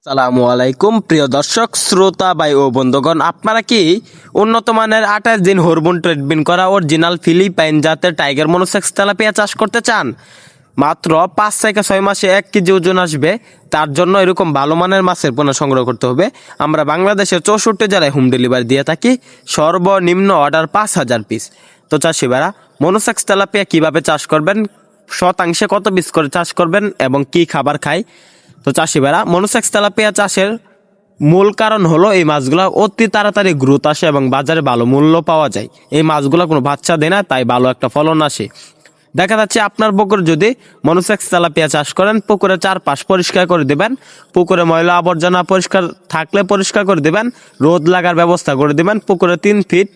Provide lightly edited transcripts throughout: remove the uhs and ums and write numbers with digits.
সালামু আলাইকুম প্রিয় দর্শক শ্রোতা ভাই ও বন্ধুগণ, আপনারা কি উন্নত মানের 28 দিন হরমোন ট্রিটমেন্ট করা অরিজিনাল ফিলিপাইন জাতের টাইগার মনোসেক্স তেলাপিয়া চাষ করতে চান? মাত্র 5 থেকে 6 মাসে 1 কেজি ওজন আসবে। তার জন্য এরকম ভালো মানের মাছের পোনা সংগ্রহ করতে হবে। আমরা বাংলাদেশের 64 জেলায় হোম ডেলিভারি দিয়ে থাকি। সর্বনিম্ন অর্ডার 5000 পিস। তো চাষি ভাইরা, মনোসেক্স তেলাপিয়া কিভাবে চাষ করবেন, শতাংশে কত পিস করে চাষ করবেন এবং কি খাবার খায়। তো চাষি ভাইরা, মনোসেক্স তেলাপিয়া চাষের মূল কারণ হলো এই মাছগুলা অতি তাড়াতাড়ি গ্রোথ আসে এবং বাজারে ভালো মূল্য পাওয়া যায়। এই মাছগুলা কোনো বাচ্চা দেয় না, তাই ভালো একটা ফলন আসে। দেখা যাচ্ছে আপনার পুকুরে যদি মনোসেক্স তেলাপিয়া চাষ করেন, পুকুরে চারপাশ পরিষ্কার করে দেবেন। পুকুরে ময়লা আবর্জনা পরিষ্কার থাকলে পরিষ্কার করে দেবেন, রোদ লাগার ব্যবস্থা করে দেবেন। পুকুরে 3 ফিট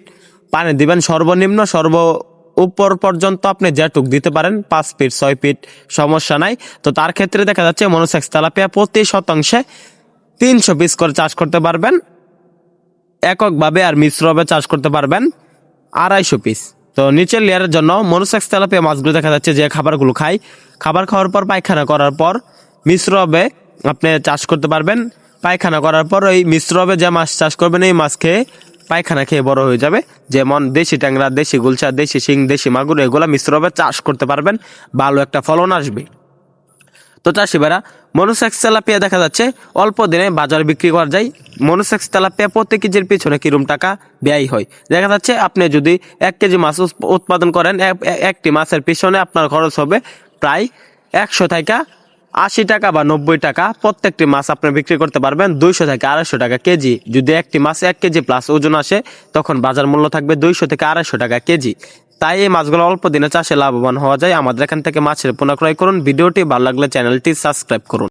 পানি দিবেন, সর্বনিম্ন উপর পর্যন্ত আপনি যেটুক দিতে পারেন, 5 ফিট 6 ফিট সমস্যা নাই। তো তার ক্ষেত্রে দেখা যাচ্ছে মনোসেক্স তেলাপিয়া প্রতি শতাংশে 300 পিস করে চাষ করতে পারবেন এককভাবে, আর মিশ্রভাবে চাষ করতে পারবেন 250 পিস। তো নিচের লেয়ারের জন্য মনোসেক্স তেলাপিয়া মাছগুলো দেখা যাচ্ছে যে খাবারগুলো খায়, খাবার খাওয়ার পর পায়খানা করার পর মিশ্রভাবে আপনি চাষ করতে পারবেন। পায়খানা করার পর ওই মিশ্রভাবে যে মাছ চাষ করবেন, এই মাছ খেয়ে পায়খানা খেয়ে বড় হয়ে যাবে। যেমন দেশি ট্যাংরা, দেশি গুলশা, দেশি শিং, দেশি মাগুর, এগুলা মিশ্রভাবে চাষ করতে পারবেন, ভালো একটা ফলন আসবে। তো চাষি ভাইরা, মনোসেক্স তেলাপিয়া দেখা যাচ্ছে অল্প দিনে বাজারে বিক্রি করা যায়। মনোসেক্স তেলাপিয়া প্রতি কেজির পিছনে কিরম টাকা ব্যয় হয় দেখা যাচ্ছে, আপনি যদি 1 কেজি মাছ উৎপাদন করেন, একটি মাছের পিছনে আপনার খরচ হবে প্রায় 100 থেকে 80 টাকা বা 90 টাকা। প্রত্যেকটি মাছ আপনি বিক্রি করতে পারবেন 200 থেকে 250 টাকা কেজি। যদি একটি মাছ 1 কেজি প্লাস ওজন আসে, তখন বাজার মূল্য থাকবে 200 থেকে 250 টাকা কেজি। তাই এই মাছগুলো অল্প দিনে চাষে লাভবান হওয়া যায়। আমাদের এখান থেকে মাছের পোনা ক্রয় করুন। ভিডিওটি ভালো লাগলে চ্যানেলটি সাবস্ক্রাইব করুন।